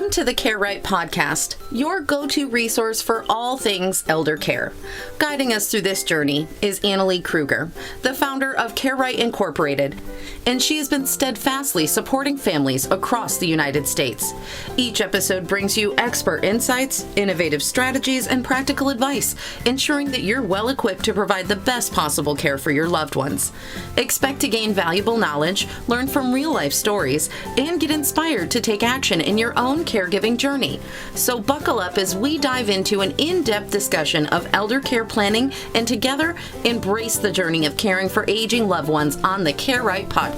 Welcome to the Care Right podcast, your go-to resource for all things elder care. Guiding us through this journey is Annalee Kruger, the founder of Care Right Incorporated, and she has been steadfastly supporting families across the United States. Each episode brings you expert insights, innovative strategies, and practical advice, ensuring that you're well equipped to provide the best possible care for your loved ones. Expect to gain valuable knowledge, learn from real-life stories, and get inspired to take action in your own caregiving journey. So buckle up as we dive into an in-depth discussion of elder care planning and together embrace the journey of caring for aging loved ones on the Care Right podcast.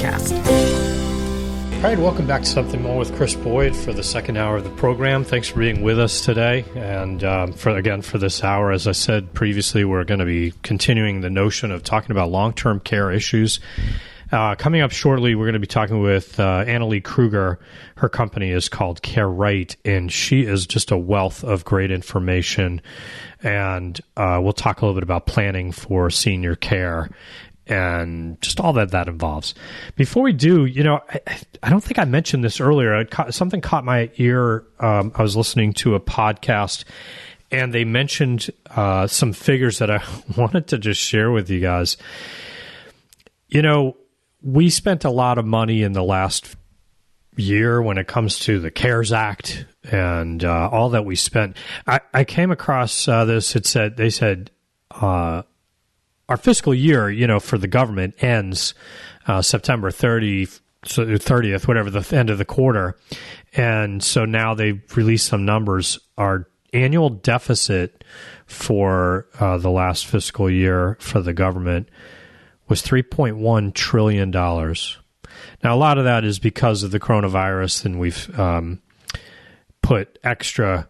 All right, welcome back to Something More with Chris Boyd for the second hour of the program. Thanks for being with us today. And for this hour, as I said previously, we're going to be continuing the notion of talking about long-term care issues. Coming up shortly, we're going to be talking with Annalee Kruger. Her company is called Care Right, and she is just a wealth of great information. And we'll talk a little bit about planning for senior care and just all that involves. Before we do, I don't think I mentioned this earlier. Something caught my ear. I was listening to a podcast, and they mentioned some figures that I wanted to just share with you guys. We spent a lot of money in the last year when it comes to the CARES Act and all that we spent. I came across this. They said our fiscal year, for the government ends September 30th, whatever the end of the quarter. And so now they've released some numbers. Our annual deficit for the last fiscal year for the government was $3.1 trillion. Now, a lot of that is because of the coronavirus, and we've put extra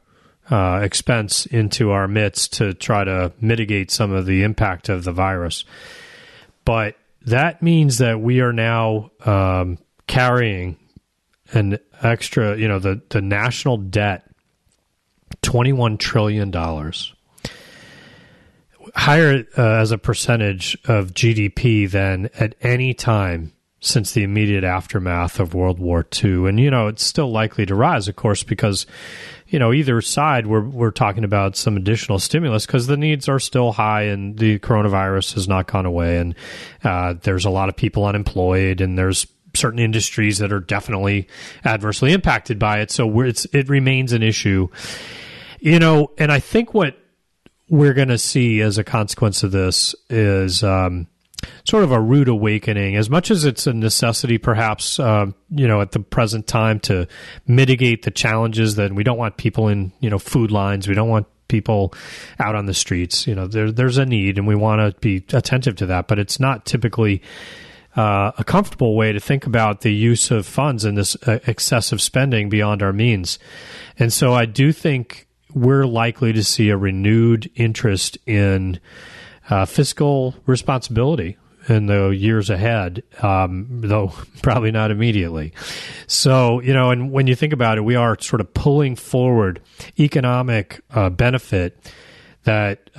expense into our midst to try to mitigate some of the impact of the virus. But that means that we are now carrying an extra, the national debt, $21 trillion. Higher as a percentage of GDP than at any time since the immediate aftermath of World War II. And, it's still likely to rise, of course, because, either side, we're talking about some additional stimulus because the needs are still high and the coronavirus has not gone away. And there's a lot of people unemployed, and there's certain industries that are definitely adversely impacted by it. So it remains an issue, and I think what we're going to see as a consequence of this is sort of a rude awakening, as much as it's a necessity, perhaps, at the present time to mitigate the challenges that we don't want people in, food lines. We don't want people out on the streets. There's a need, and we want to be attentive to that, but it's not typically a comfortable way to think about the use of funds and this excessive spending beyond our means. And so I do think we're likely to see a renewed interest in fiscal responsibility in the years ahead, though probably not immediately. So, and when you think about it, we are sort of pulling forward economic benefit that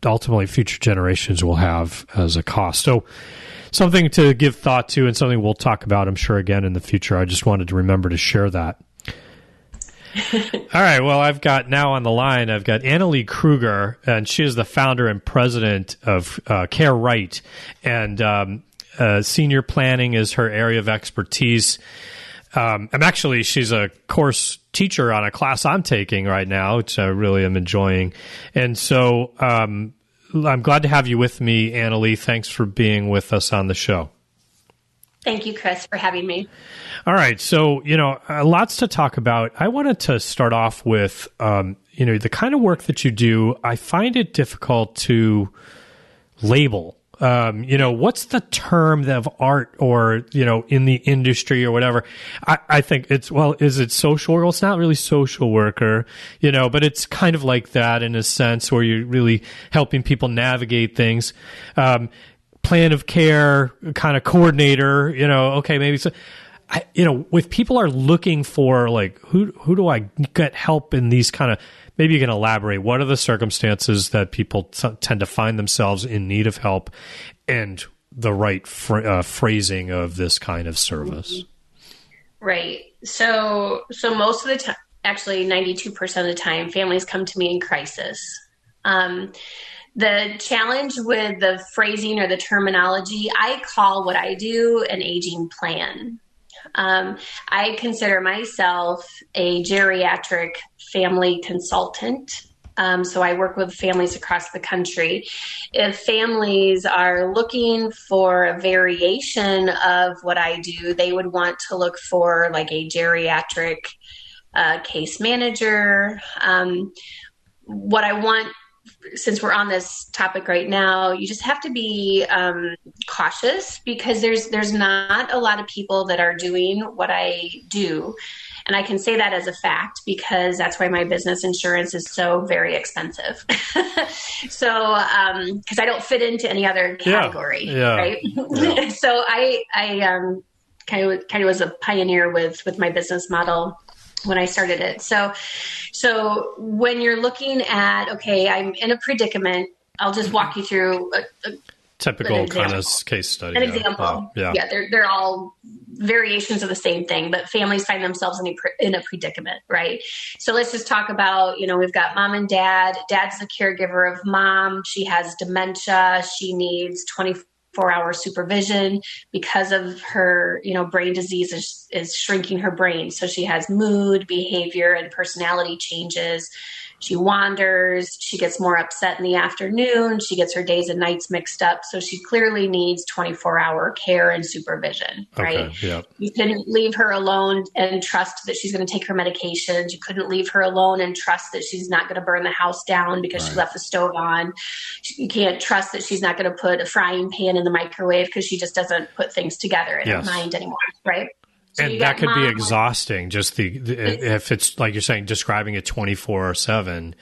ultimately future generations will have as a cost. So something to give thought to and something we'll talk about, I'm sure, again in the future. I just wanted to remember to share that. All right. Well, I've got Annalee Kruger, and she is the founder and president of Care Right, and senior planning is her area of expertise. She's a course teacher on a class I'm taking right now, which I really am enjoying. And so I'm glad to have you with me, Annalee. Thanks for being with us on the show. Thank you, Chris, for having me. All right. So, lots to talk about. I wanted to start off with, the kind of work that you do. I find it difficult to label. What's the term of art or, in the industry or whatever? I think is it social work? Well, it's not really social worker, but it's kind of like that in a sense where you're really helping people navigate things. Plan of care kind of coordinator, okay, maybe so. If people are looking for like, who do I get help in these kind of, maybe you can elaborate. What are the circumstances that people tend to find themselves in need of help and the right phrasing of this kind of service? Right. So most of the time, actually 92% of the time, families come to me in crisis. The challenge with the phrasing or the terminology, I call what I do an aging plan. I consider myself a geriatric family consultant. So I work with families across the country. If families are looking for a variation of what I do, they would want to look for like a geriatric case manager. What I want, since we're on this topic right now, you just have to be cautious, because there's not a lot of people that are doing what I do. And I can say that as a fact, because that's why my business insurance is so very expensive. So, because I don't fit into any other category, right? Yeah. So I kind of was a pioneer with my business model when I started it. So when you're looking at, okay, I'm in a predicament, I'll just walk you through a typical kind of case study. An example. Yeah, they're all variations of the same thing, but families find themselves in a predicament, right? So let's just talk about, we've got mom and dad. Dad's the caregiver of mom. She has dementia. She needs 24-hour supervision because of her, brain disease is shrinking her brain. So she has mood, behavior, and personality changes. She wanders. She gets more upset in the afternoon. She gets her days and nights mixed up. So she clearly needs 24-hour care and supervision, right? Okay, yep. You couldn't leave her alone and trust that she's going to take her medications. You couldn't leave her alone and trust that she's not going to burn the house down because she left the stove on. You can't trust that she's not going to put a frying pan in the microwave because she just doesn't put things together in her mind anymore, right? So and that could be exhausting. Just if it's like you're saying, describing it 24/7.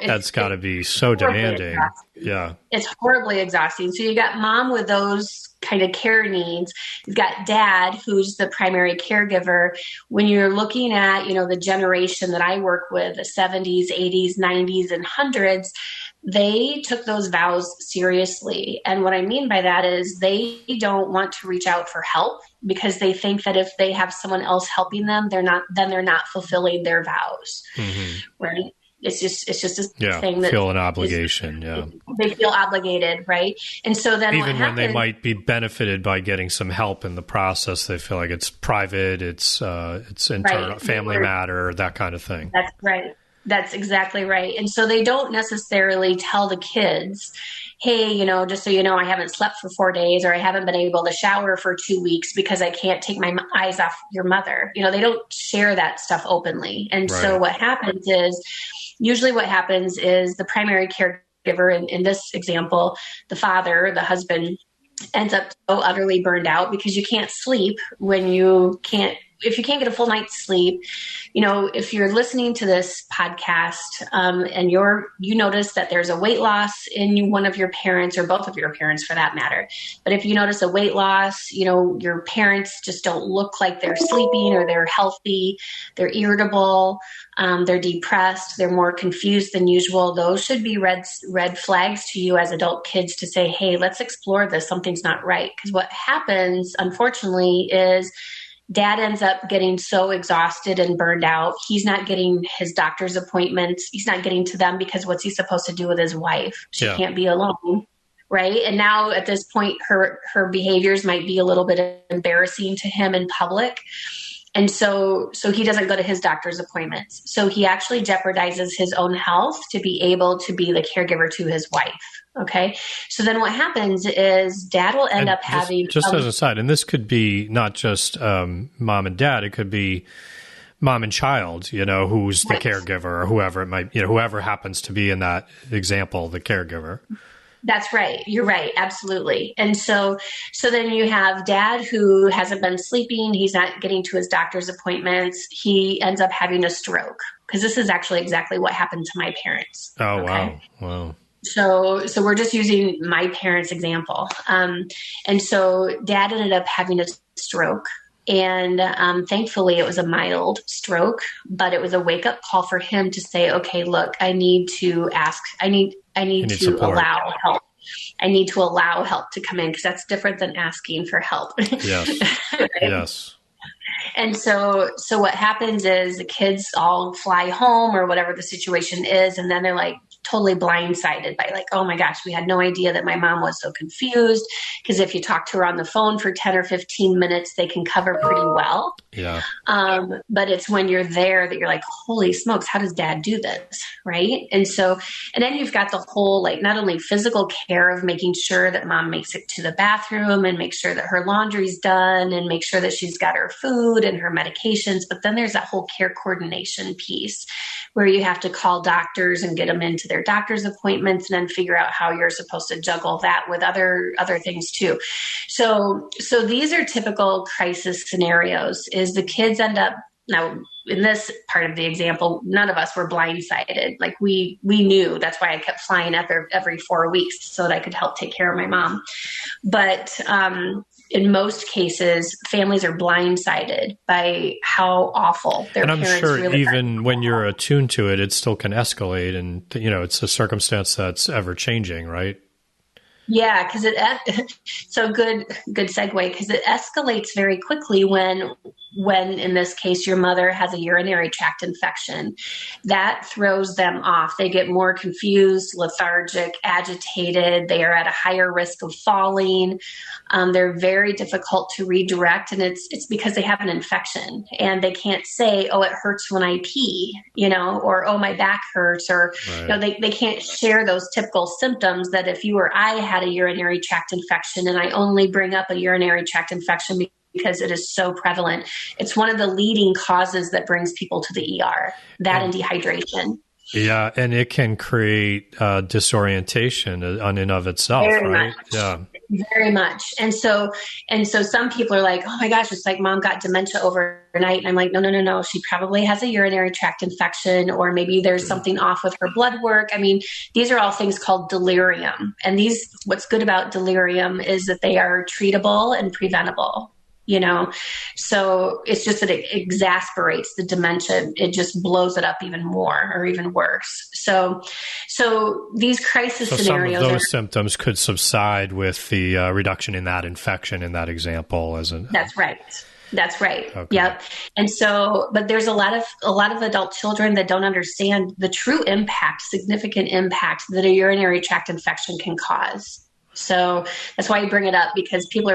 That's got to be so demanding. Exhausting. Yeah, it's horribly exhausting. So you got mom with those kind of care needs. You've got dad, who's the primary caregiver. When you're looking at, the generation that I work with, the 70s, 80s, 90s, and 100s. They took those vows seriously. And what I mean by that is they don't want to reach out for help because they think that if they have someone else helping them, they're not fulfilling their vows. Mm-hmm. Right? It's just a thing that feel an obligation. They feel obligated, right? And so then even when they might be benefited by getting some help in the process, they feel like it's private, it's internal, family matter, that kind of thing. That's right. That's exactly right. And so they don't necessarily tell the kids, hey, just so you know, I haven't slept for 4 days, or I haven't been able to shower for 2 weeks because I can't take my eyes off your mother. They don't share that stuff openly. And so what happens is, usually what happens is the primary caregiver, in this example, the father, the husband, ends up so utterly burned out because you can't sleep if you can't get a full night's sleep. If you're listening to this podcast and you notice that there's a weight loss in one of your parents, or both of your parents for that matter, but if you notice a weight loss, your parents just don't look like they're sleeping or they're healthy, they're irritable, they're depressed, they're more confused than usual, those should be red flags to you as adult kids to say, hey, let's explore this. Something's not right. Because what happens, unfortunately, is dad ends up getting so exhausted and burned out. He's not getting his doctor's appointments. He's not getting to them because what's he supposed to do with his wife? She can't be alone, right? And now at this point, her behaviors might be a little bit embarrassing to him in public. And so he doesn't go to his doctor's appointments. So he actually jeopardizes his own health to be able to be the caregiver to his wife. Okay. So then what happens is dad will end up having... Just as a side, and this could be not just mom and dad, it could be mom and child, who's the caregiver, or whoever it might, whoever happens to be in that example, the caregiver. That's right. You're right. Absolutely. And so then you have dad who hasn't been sleeping. He's not getting to his doctor's appointments. He ends up having a stroke, because this is actually exactly what happened to my parents. Oh, okay? Wow. So we're just using my parents' example. And so dad ended up having a stroke. And thankfully, it was a mild stroke, but it was a wake-up call for him to say, okay, look, I need to allow help. I need to allow help to come in, because that's different than asking for help. Yes. Right? Yes. And so what happens is the kids all fly home or whatever the situation is. And then they're like totally blindsided by like, oh my gosh, we had no idea that my mom was so confused. Because if you talk to her on the phone for 10 or 15 minutes, they can cover pretty well. Yeah. But it's when you're there that you're like, holy smokes, how does dad do this? Right. And then you've got the whole, like, not only physical care of making sure that mom makes it to the bathroom and make sure that her laundry's done and make sure that she's got her food and her medications. But then there's that whole care coordination piece where you have to call doctors and get them into their doctor's appointments and then figure out how you're supposed to juggle that with other things too. So these are typical crisis scenarios. Is the kids end up, now in this part of the example, none of us were blindsided. Like we knew. That's why I kept flying up every 4 weeks so that I could help take care of my mom. But in most cases, families are blindsided by how awful their parents really are. And I'm sure even when you're attuned to it, it still can escalate. And, it's a circumstance that's ever changing, right? Yeah, because so good segue, because it escalates very quickly when in this case your mother has a urinary tract infection. That throws them off. They get more confused, lethargic, agitated. They are at a higher risk of falling. They're very difficult to redirect, and it's because they have an infection and they can't say, oh, it hurts when I pee, or oh, my back hurts, or right. They can't share those typical symptoms that if you or I had a urinary tract infection. And I only bring up a urinary tract infection because it is so prevalent. It's one of the leading causes that brings people to the ER, and dehydration. Yeah, and it can create disorientation on and of itself, Very right? much. Yeah. Very much. And so some people are like, oh my gosh, it's like mom got dementia overnight. And I'm like, no. She probably has a urinary tract infection, or maybe there's something off with her blood work. I mean, these are all things called delirium. And what's good about delirium is that they are treatable and preventable. So it's just that it exasperates the dementia. It just blows it up even more or even worse. So these crisis scenarios. Some of those symptoms could subside with the reduction in that infection in that example. That's right. That's right. Okay. Yep. And so, but there's a lot of adult children that don't understand the true impact, significant impact that a urinary tract infection can cause. So that's why I bring it up, because people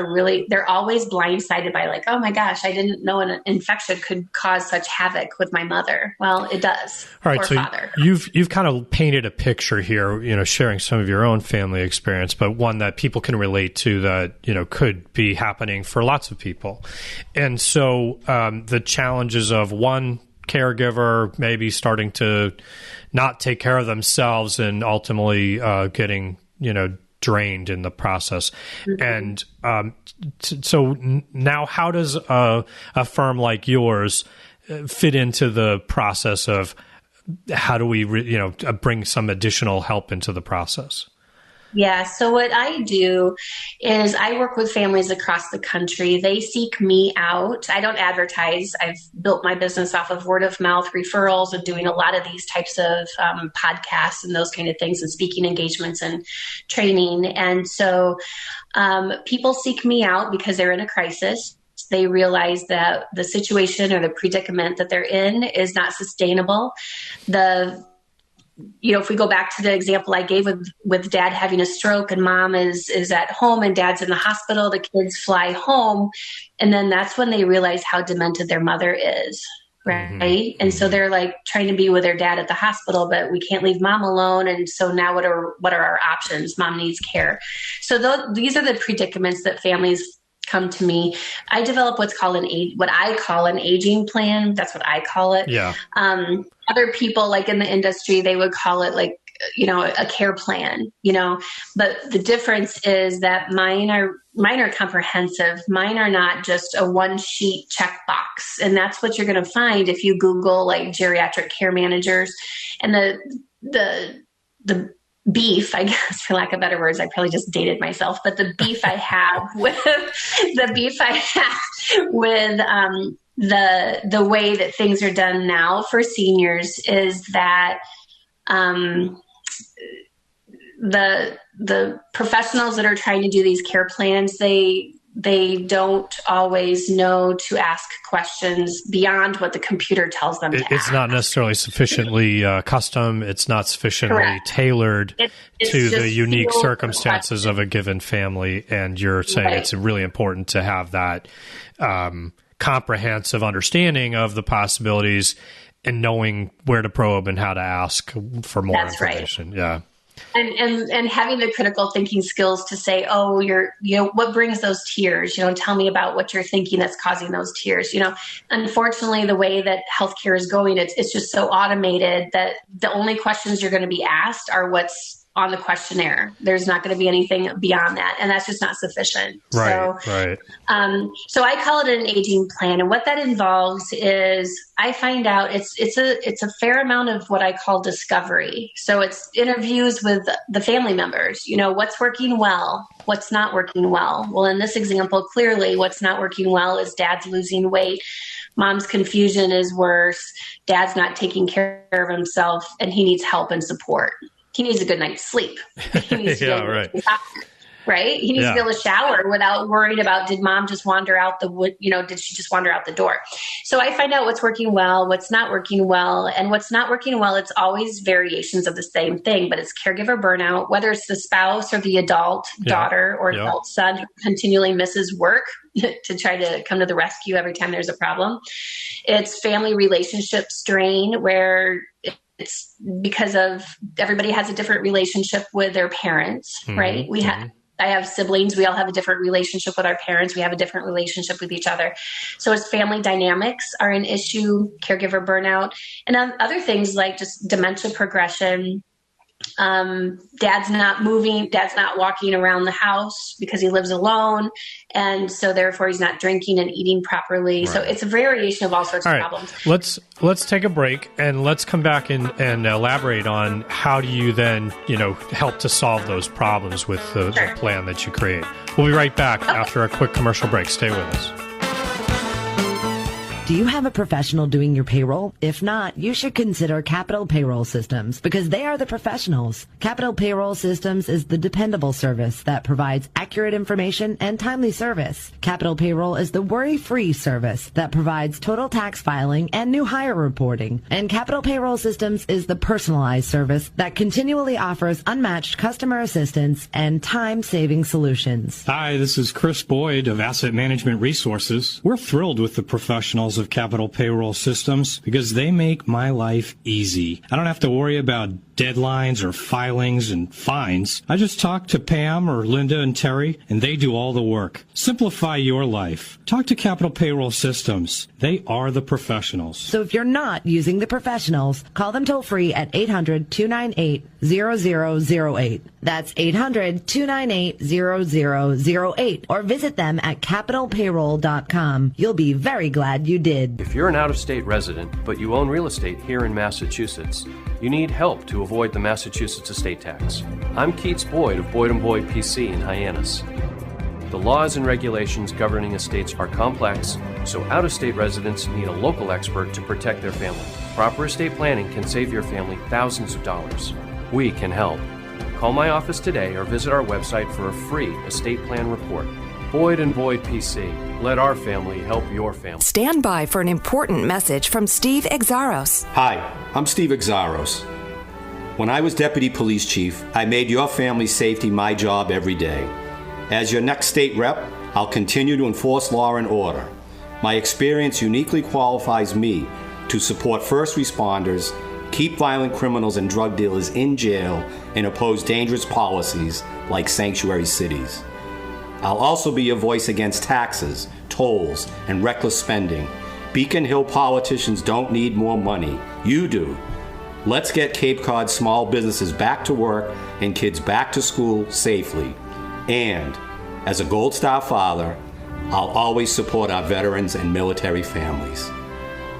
they're always blindsided by like, oh my gosh, I didn't know an infection could cause such havoc with my mother. Well, it does. All right. Or So father. you've kind of painted a picture here, sharing some of your own family experience, but one that people can relate to that, could be happening for lots of people. And so the challenges of one caregiver maybe starting to not take care of themselves and ultimately getting, drained in the process. And so now how does a firm like yours fit into the process of how do we bring some additional help into the process? Yeah. So what I do is I work with families across the country. They seek me out. I don't advertise. I've built my business off of word of mouth referrals and doing a lot of these types of podcasts and those kind of things, and speaking engagements and training. And so people seek me out because they're in a crisis. They realize that the situation or the predicament that they're in is not sustainable. If we go back to the example I gave with dad having a stroke and mom is at home and dad's in the hospital, the kids fly home. And then that's when they realize how demented their mother is. Right. Mm-hmm. And so they're like trying to be with their dad at the hospital, but we can't leave mom alone. And so now what are our options? Mom needs care. So these are the predicaments that families come to me. I develop what I call an aging plan. That's what I call it. Yeah. Other people like in the industry, they would call it like, a care plan, but the difference is that mine are comprehensive. Mine are not just a one sheet checkbox. And that's what you're going to find if you Google like geriatric care managers. And the beef, I guess, for lack of better words, I probably just dated myself, but the beef I have with the way that things are done now for seniors is that the professionals that are trying to do these care plans, they they don't always know to ask questions beyond what the computer tells them to It's ask. not necessarily sufficiently custom. It's not sufficiently Correct. tailored It's to just the unique field circumstances of a given family. And you're saying Right. it's really important to have that comprehensive understanding of the possibilities and knowing where to probe and how to ask for more That's right. information. Yeah. And having the critical thinking skills to say, oh, what brings those tears? Tell me about what you're thinking that's causing those tears. Unfortunately, the way that healthcare is going, it's just so automated that the only questions you're going to be asked are what's on the questionnaire. There's not going to be anything beyond that, and that's just not sufficient. Right. So I call it an aging plan, and what that involves is I find out it's a fair amount of what I call discovery. So it's interviews with the family members. What's working well, what's not working well. Well, in this example, clearly what's not working well is dad's losing weight. Mom's confusion is worse. Dad's not taking care of himself, and he needs help and support. He needs a good night's sleep. He needs to right? He needs to be able to shower without worrying about, did mom just wander out did she just wander out the door? So I find out what's working well, what's not working well. And what's not working well, it's always variations of the same thing, but it's caregiver burnout, whether it's the spouse or the adult daughter or adult son who continually misses work to try to come to the rescue every time there's a problem. It's family relationship strain, where it's because of everybody has a different relationship with their parents, right? I have siblings. We all have a different relationship with our parents. We have a different relationship with each other. So as family dynamics are an issue, caregiver burnout, and other things like just dementia progression. Dad's not moving. Dad's not walking around the house because he lives alone. And so therefore he's not drinking and eating properly. Right. So it's a variation of all sorts of problems. Let's take a break and let's come back and elaborate on how do you then, help to solve those problems with the plan that you create. We'll be right back after a quick commercial break. Stay with us. Do you have a professional doing your payroll? If not, you should consider Capital Payroll Systems because they are the professionals. Capital Payroll Systems is the dependable service that provides accurate information and timely service. Capital Payroll is the worry-free service that provides total tax filing and new hire reporting. And Capital Payroll Systems is the personalized service that continually offers unmatched customer assistance and time-saving solutions. Hi, this is Chris Boyd of Asset Management Resources. We're thrilled with the professionals of Capital Payroll Systems because they make my life easy. I don't have to worry about deadlines or filings and fines. I just talk to Pam or Linda and Terry, and they do all the work. Simplify your life. Talk to Capital Payroll Systems. They are the professionals. So if you're not using the professionals, call them toll free at 800-298-0008. That's 800-298-0008. Or visit them at capitalpayroll.com. You'll be very glad you did. If you're an out-of-state resident, but you own real estate here in Massachusetts, you need help to avoid the Massachusetts estate tax. I'm Keats Boyd of Boyd & Boyd PC in Hyannis. The laws and regulations governing estates are complex, so out-of-state residents need a local expert to protect their family. Proper estate planning can save your family thousands of dollars. We can help. Call my office today or visit our website for a free estate plan report. Boyd & Boyd PC. Let our family help your family. Stand by for an important message from Steve Exaros. Hi, I'm Steve Exaros. When I was Deputy Police Chief, I made your family's safety my job every day. As your next state rep, I'll continue to enforce law and order. My experience uniquely qualifies me to support first responders, keep violent criminals and drug dealers in jail, and oppose dangerous policies like sanctuary cities. I'll also be your voice against taxes, tolls, and reckless spending. Beacon Hill politicians don't need more money. You do. Let's get Cape Cod small businesses back to work and kids back to school safely. And as a Gold Star father, I'll always support our veterans and military families.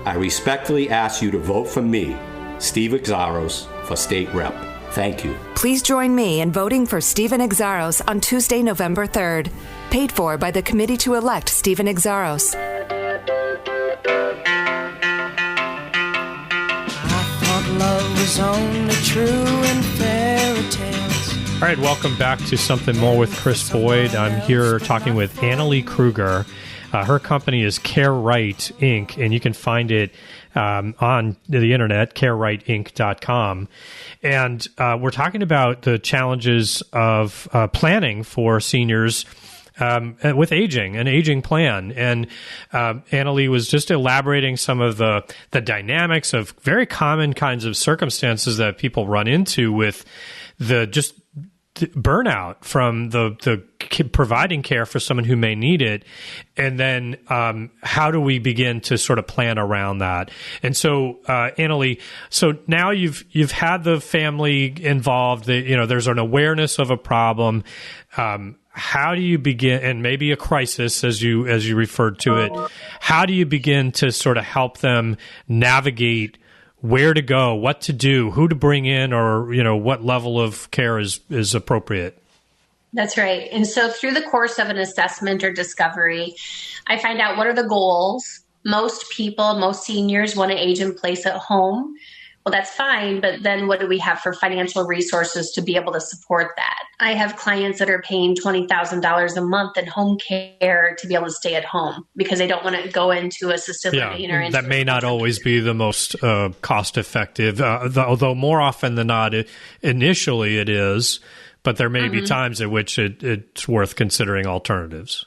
I respectfully ask you to vote for me, Steve Exaros, for state rep. Thank you. Please join me in voting for Stephen Exaros on Tuesday, November 3rd. Paid for by the committee to elect Stephen Exaros. I thought love was only true in fairy tales. All right, welcome back to Something More with Chris Boyd. I'm here talking with Annalee Kruger. Her company is Care Right Inc., and you can find it on the internet, carerightinc.com. And we're talking about the challenges of planning for seniors with aging, an aging plan. And Annalee was just elaborating some of the dynamics of very common kinds of circumstances that people run into with the just burnout from the providing care for someone who may need it, and then how do we begin to sort of plan around that? And so, Annalee, so now you've had the family involved. There's an awareness of a problem. How do you begin, and maybe a crisis, as you referred to it? How do you begin to sort of help them navigate where to go, what to do, who to bring in, or what level of care is appropriate? That's right. And so through the course of an assessment or discovery, I find out what are the goals. Most seniors want to age in place at home. Well, that's fine, but then what do we have for financial resources to be able to support that? I have clients that are paying $20,000 a month in home care to be able to stay at home because they don't want to go into assisted living. Or that may not always be the most cost-effective, although more often than not, initially it is, but there may be times at which it's worth considering alternatives.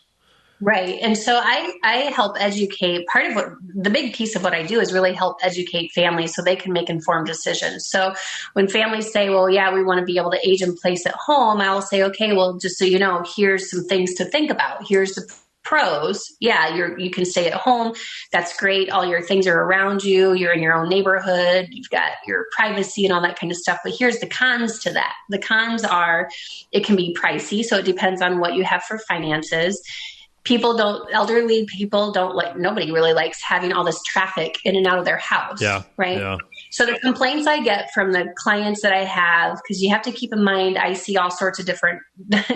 Right. And so I help educate. Part of the big piece of what I do is really help educate families so they can make informed decisions. So when families say, well, yeah, we want to be able to age in place at home, I'll say, okay, well, just so you know, here's some things to think about. Here's the pros. Yeah, you can stay at home. That's great. All your things are around you. You're in your own neighborhood. You've got your privacy and all that kind of stuff. But here's the cons to that. The cons are it can be pricey. So it depends on what you have for finances. Elderly people nobody really likes having all this traffic in and out of their house. Yeah. Right. Yeah. So the complaints I get from the clients that I have, because you have to keep in mind, I see all sorts of different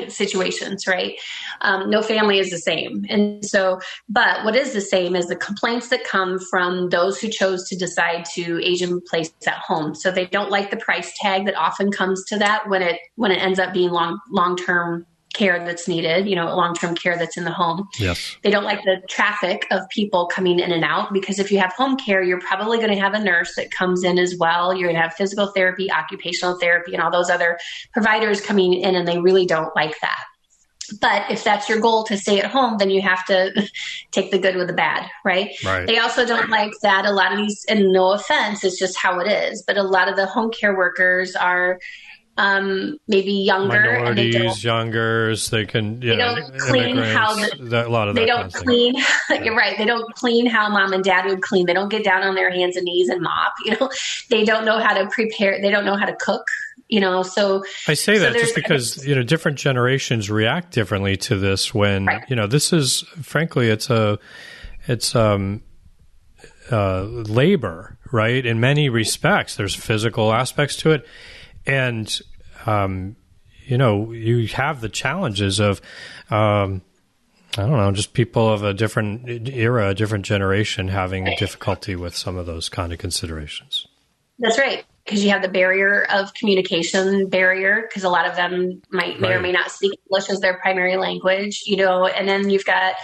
situations, right? No family is the same. And so, but what is the same is the complaints that come from those who chose to decide to age in place at home. So they don't like the price tag that often comes to that when it ends up being long-term care that's needed, long-term care that's in the home. Yes. They don't like the traffic of people coming in and out, because if you have home care, you're probably going to have a nurse that comes in as well. You're going to have physical therapy, occupational therapy, and all those other providers coming in, and they really don't like that. But if that's your goal to stay at home, then you have to take the good with the bad, right? They also don't like that a lot of these, and no offense, it's just how it is, but a lot of the home care workers are maybe younger, minorities, and they don't clean how you're right. They don't clean how mom and dad would clean. They don't get down on their hands and knees and mop. They don't know how to prepare. They don't know how to cook. So I say that just because different generations react differently to this. When this is frankly, it's labor, right? In many respects, there's physical aspects to it. And, you have the challenges of, just people of a different era, a different generation having difficulty with some of those kind of considerations. That's right. Because you have the barrier of communication because a lot of them may or may not speak English as their primary language, and then you've got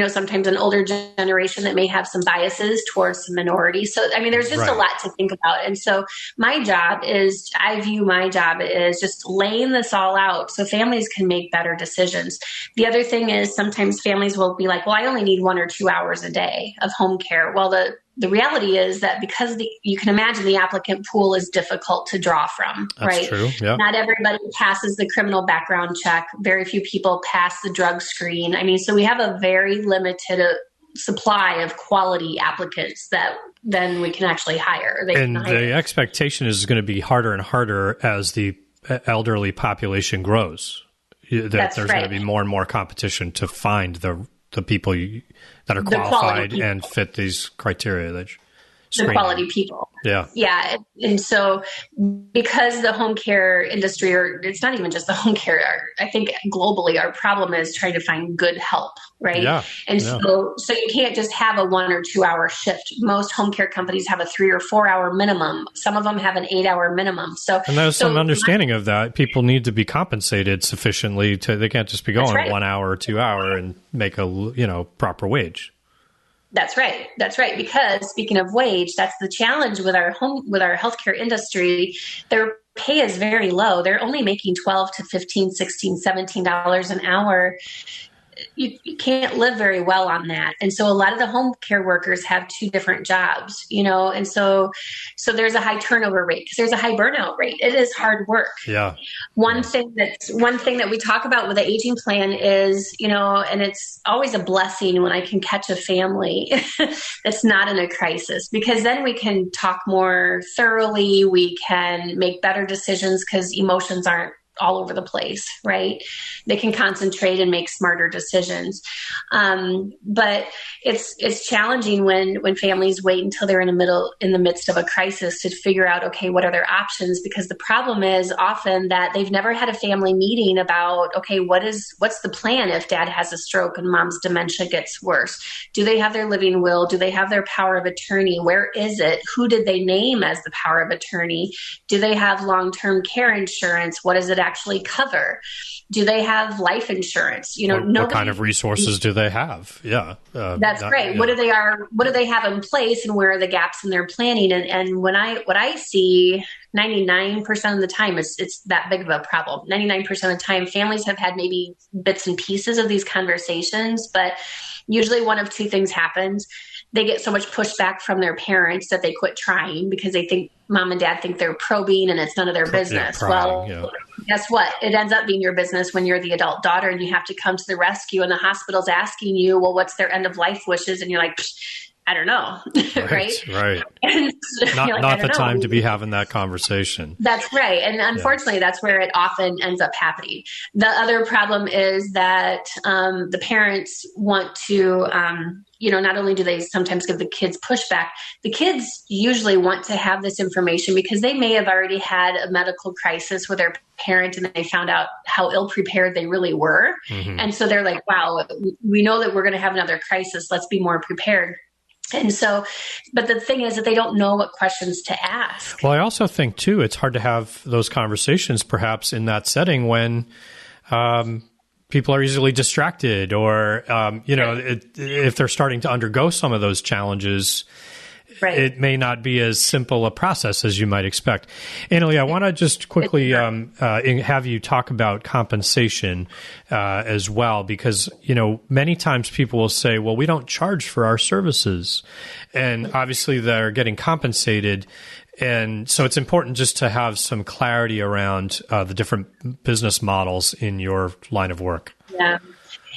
sometimes an older generation that may have some biases towards some minorities. So, there's just a lot to think about. And so I view my job as just laying this all out so families can make better decisions. The other thing is sometimes families will be like, well, I only need 1 or 2 hours a day of home care. Well, the reality is that because you can imagine the applicant pool is difficult to draw from, right? True. Yeah. Not everybody passes the criminal background check. Very few people pass the drug screen. So we have a very limited supply of quality applicants that then we can actually hire. The expectation is going to be harder and harder as the elderly population grows. There's going to be more and more competition to find the people that are qualified and fit these criteria. quality people. Yeah. Yeah. And so because the home care industry, or it's not even just the home care, I think globally our problem is trying to find good help, right? Yeah. And so you can't just have a 1 or 2 hour shift. Most home care companies have a 3 or 4 hour minimum. Some of them have an 8 hour minimum. And there's some understanding of that. People need to be compensated sufficiently they can't just be going 1 hour or 2 hour and make a, proper wage. That's right. That's right. Because speaking of wage, that's the challenge with our healthcare industry. Their pay is very low. They're only making $12 to $15, $16, $17 an hour. You can't live very well on that. And so a lot of the home care workers have 2 different jobs, and so there's a high turnover rate because there's a high burnout rate. It is hard work. Yeah. One thing that we talk about with the aging plan is, and it's always a blessing when I can catch a family that's not in a crisis, because then we can talk more thoroughly. We can make better decisions because emotions aren't all over the place, right? They can concentrate and make smarter decisions. But it's challenging when families wait until they're in the midst of a crisis to figure out, okay, what are their options? Because the problem is often that they've never had a family meeting about, okay, what's the plan if dad has a stroke and mom's dementia gets worse? Do they have their living will? Do they have their power of attorney? Where is it? Who did they name as the power of attorney? Do they have long-term care insurance? What does it actually cover? Do they have life insurance? What kind of resources do they have? Yeah, that's right. Yeah. What do they have in place, and where are the gaps in their planning? And what I see, 99% of the time, it's that big of a problem. 99% of the time, families have had maybe bits and pieces of these conversations, but usually one of 2 things happens. They get so much pushback from their parents that they quit trying because they think mom and dad think they're probing and it's none of their business. Guess what? It ends up being your business when you're the adult daughter and you have to come to the rescue, and the hospital's asking you, well, what's their end of life wishes? And you're like, I don't know. Right. And so not the time to be having that conversation. That's right. And unfortunately, that's where it often ends up happening. The other problem is that the parents want to, not only do they sometimes give the kids pushback, the kids usually want to have this information because they may have already had a medical crisis with their parent and they found out how ill prepared they really were. Mm-hmm. And so they're like, wow, we know that we're going to have another crisis. Let's be more prepared. And so, but the thing is that they don't know what questions to ask. Well, I also think, too, it's hard to have those conversations perhaps in that setting when people are easily distracted or, if they're starting to undergo some of those challenges, it may not be as simple a process as you might expect. Annalee, I want to just quickly have you talk about compensation as well, because, many times people will say, well, we don't charge for our services. And obviously they're getting compensated. And so it's important just to have some clarity around the different business models in your line of work.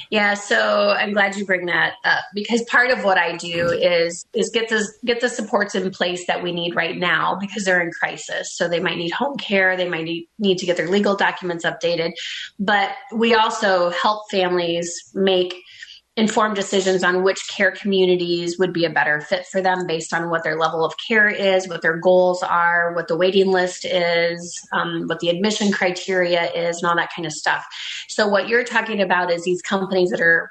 Yeah. So I'm glad you bring that up, because part of what I do is get the supports in place that we need right now because they're in crisis. So they might need home care. They might need to get their legal documents updated. But we also help families make informed decisions on which care communities would be a better fit for them based on what their level of care is, what their goals are, what the waiting list is, what the admission criteria is, and all that kind of stuff. So what you're talking about is these companies that are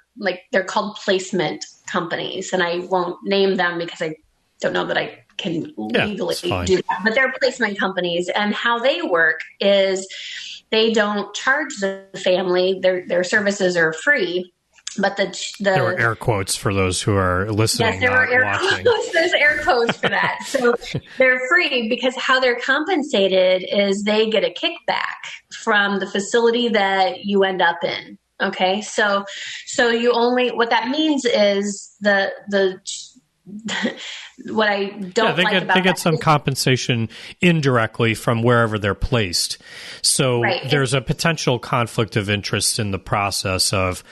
they're called placement companies. And I won't name them because I don't know that I can legally do that. But they're placement companies. And how they work is they don't charge the family. Their services are free. But there were air quotes for those who are listening. Yes, there were air quotes. There's air quotes for that. So they're free because how they're compensated is they get a kickback from the facility that you end up in. Okay, so you only, what that means is what I don't like about they get some compensation indirectly from wherever they're placed. So there's a potential conflict of interest in the process of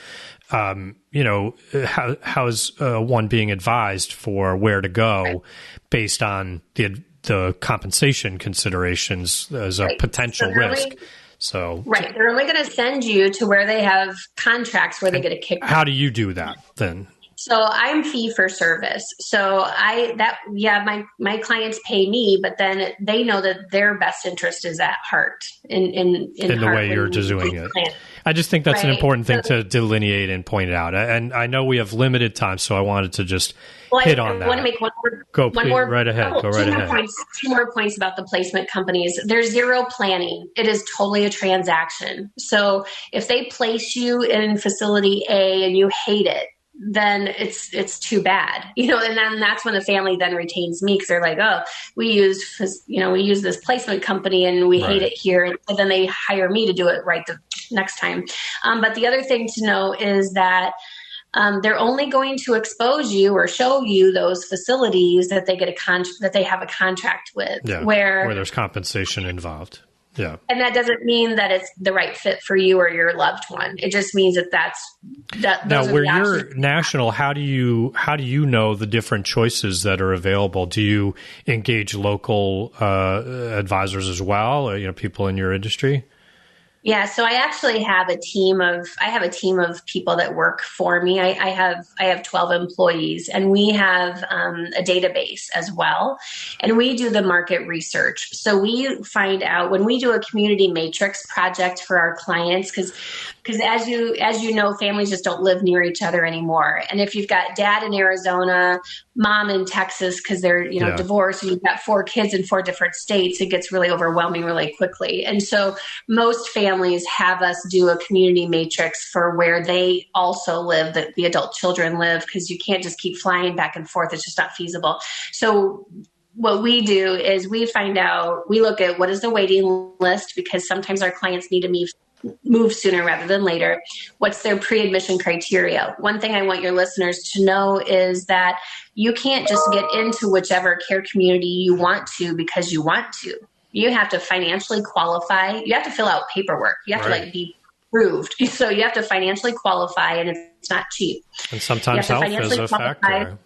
how's one being advised for where to go based on the compensation considerations as a potential risk. So they're only going to send you to where they have contracts where they get a kickback. How do you do that then? So I'm fee for service. So my clients pay me, but then they know that their best interest is at heart in the way you're doing it. I just think that's an important thing to delineate and point out. And I know we have limited time, so I wanted to just hit on that. I want to make one more. Go right ahead. Two more points about the placement companies. There's zero planning. It is totally a transaction. So if they place you in facility A and you hate it, then it's too bad, and then that's when the family then retains me, because they're like, oh, we use this placement company and we hate it here. And then they hire me to do it right the next time. But the other thing to know is that they're only going to expose you or show you those facilities that they get that they have a contract with, where there's compensation involved. Yeah. And that doesn't mean that it's the right fit for you or your loved one. It just means that now, where you're national, how do you know the different choices that are available? Do you engage local advisors as well, or, people in your industry? Yeah, so I actually have a team of people that work for me. I have 12 employees, and we have a database as well, and we do the market research. So we find out when we do a community matrix project for our clients, because as you know, families just don't live near each other anymore. And if you've got dad in Arizona, mom in Texas, because they're divorced, and you've got 4 kids in 4 different states, it gets really overwhelming really quickly. And so most families have us do a community matrix for where they also live, that the adult children live, because you can't just keep flying back and forth. It's just not feasible. So what we do is we look at what is the waiting list, because sometimes our clients need to move sooner rather than later. What's their pre-admission criteria? One thing I want your listeners to know is that you can't just get into whichever care community you want to because you want to. You have to financially qualify. You have to fill out paperwork. You have to be approved. So you have to financially qualify, and it's not cheap. And sometimes health is a factor.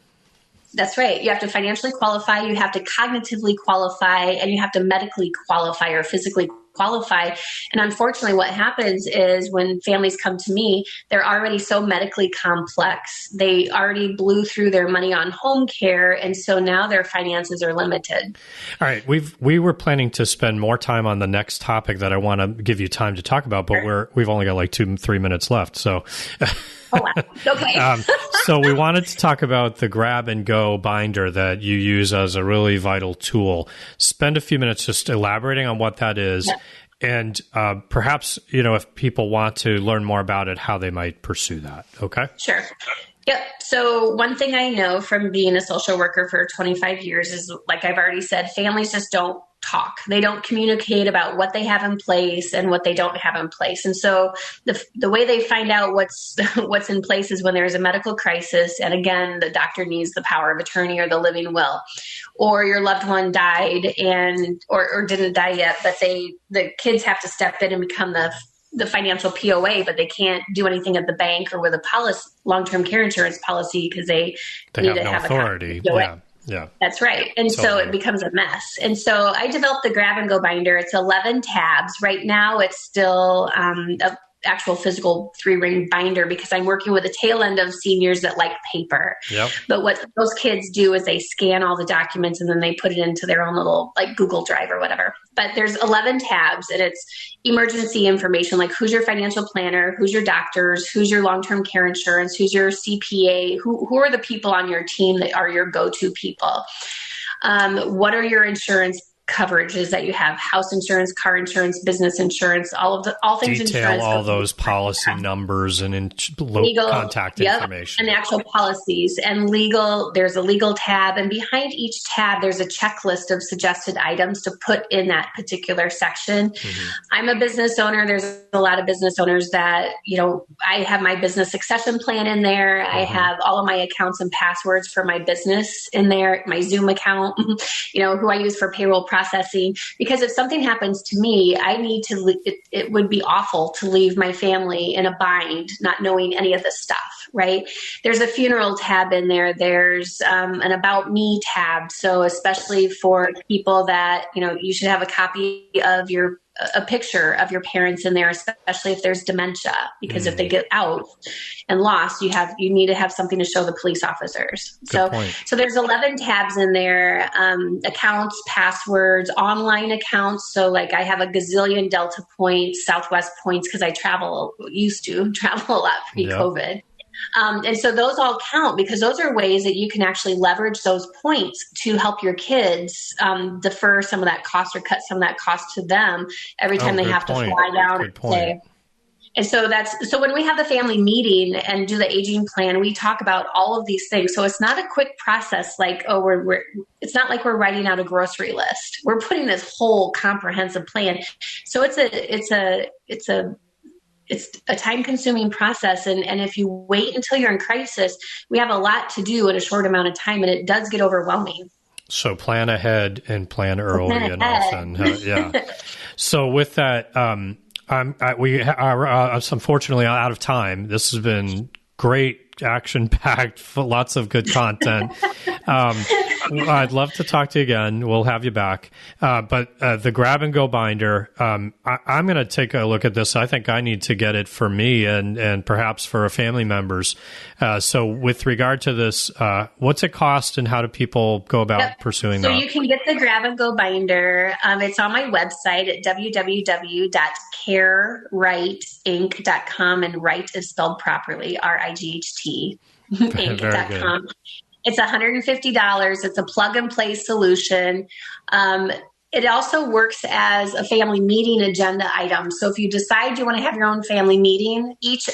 That's right. You have to financially qualify, you have to cognitively qualify, and you have to medically qualify or physically qualify. And unfortunately, what happens is when families come to me, they're already so medically complex. They already blew through their money on home care, and so now their finances are limited. All right. We were planning to spend more time on the next topic that I want to give you time to talk about, but we've only got like 2-3 minutes left. So Oh, wow. Okay. So we wanted to talk about the grab and go binder that you use as a really vital tool. Spend a few minutes just elaborating on what that is. Yeah. And perhaps, if people want to learn more about it, how they might pursue that. Okay? Sure. Yep. So one thing I know from being a social worker for 25 years is, like I've already said, families just don't talk. They don't communicate about what they have in place and what they don't have in place. And so the way they find out what's in place is when there is a medical crisis. And again, the doctor needs the power of attorney or the living will, or your loved one died or didn't die yet, but the kids have to step in and become the financial POA, but they can't do anything at the bank or with a long-term care insurance policy because they need to have authority. Yeah. That's right. And so it becomes a mess. And so I developed the grab and go binder. It's 11 tabs. Right now it's still a actual physical 3-ring binder because I'm working with the tail end of seniors that like paper. Yep. But what those kids do is they scan all the documents and then they put it into their own little like Google Drive or whatever. But there's 11 tabs and it's emergency information, like who's your financial planner, who's your doctors, who's your long-term care insurance, who's your CPA, who are the people on your team that are your go-to people. What are your insurance coverages that you have? House insurance, car insurance, business insurance, all things detail insurance. All those policy numbers and legal contact information. And actual policies and legal. There's a legal tab, and behind each tab there's a checklist of suggested items to put in that particular section. Mm-hmm. I'm a business owner. There's a lot of business owners that, I have my business succession plan in there. Mm-hmm. I have all of my accounts and passwords for my business in there, my Zoom account, who I use for payroll processing, because if something happens to me, I need to, it would be awful to leave my family in a bind, not knowing any of this stuff, right? There's a funeral tab in there. There's an about me tab. So especially for people that, you should have a copy of your a picture of your parents in there, especially if there's dementia, because if they get out and lost, you need to have something to show the police officers. So there's 11 tabs in there, accounts, passwords, online accounts. So like I have a gazillion Delta points, Southwest points, because I used to travel a lot pre-COVID. Yep. And so those all count because those are ways that you can actually leverage those points to help your kids defer some of that cost or cut some of that cost to them every time they have to fly down and stay. And so so when we have the family meeting and do the aging plan, we talk about all of these things. So it's not a quick process like, it's not like we're writing out a grocery list. We're putting this whole comprehensive plan. So it's a time-consuming process, and if you wait until you're in crisis, we have a lot to do in a short amount of time, and it does get overwhelming. So plan ahead and plan early and often. Yeah. So with that, we are unfortunately out of time. This has been great, action-packed, lots of good content. I'd love to talk to you again. We'll have you back. But the grab and go binder, I'm going to take a look at this. I think I need to get it for me and perhaps for family members. So with regard to this, what's it cost and how do people go about pursuing that? So you can get the grab and go binder. It's on my website at www.carerightinc.com, and right is spelled properly, RIGHT, inc.com. It's $150. It's a plug-and-play solution. It also works as a family meeting agenda item. So if you decide you want to have your own family meeting, each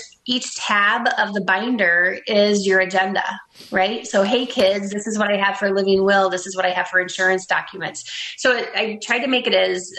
tab of the binder is your agenda, right? So, hey, kids, this is what I have for a living will. This is what I have for insurance documents. So I tried to make it as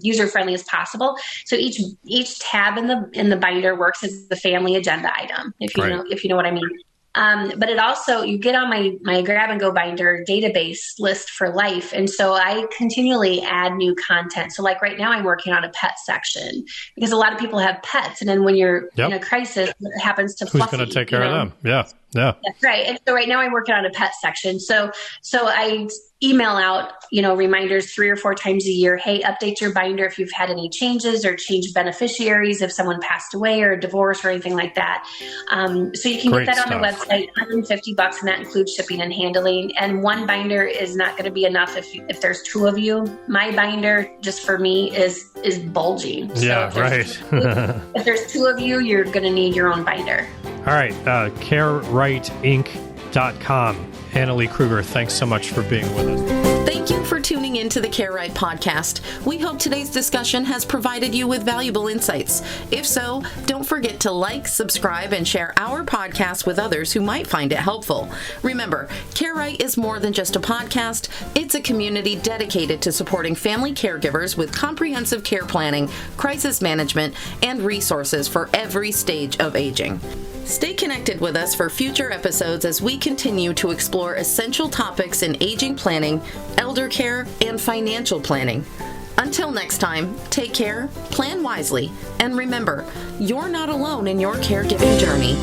user-friendly as possible. So each tab in the binder works as the family agenda item, if you know what I mean. But it also, you get on my grab and go binder database list for life. And so I continually add new content. So like right now I'm working on a pet section because a lot of people have pets. And then when you're in a crisis, what happens to Fluffy? Who's going to take care of them? Yeah. That's right. And so right now I'm working on a pet section. So I email out, reminders 3 or 4 times a year. Hey, update your binder if you've had any changes or changed beneficiaries, if someone passed away or divorced or anything like that. So you can get that on the website, $150, and that includes shipping and handling. And one binder is not going to be enough if there's 2 of you. My binder, just for me, is bulging. Yeah, so if there's 2 of you, you're going to need your own binder. All right. CareRightInc.com. Annalee Kruger, thanks so much for being with us. Thank you for tuning in to the Care Right podcast. We hope today's discussion has provided you with valuable insights. If so, don't forget to like, subscribe, and share our podcast with others who might find it helpful. Remember, Care Right is more than just a podcast. It's a community dedicated to supporting family caregivers with comprehensive care planning, crisis management, and resources for every stage of aging. Stay connected with us for future episodes as we continue to explore essential topics in aging planning, elder care, and financial planning. Until next time, take care, plan wisely, and remember, you're not alone in your caregiving journey.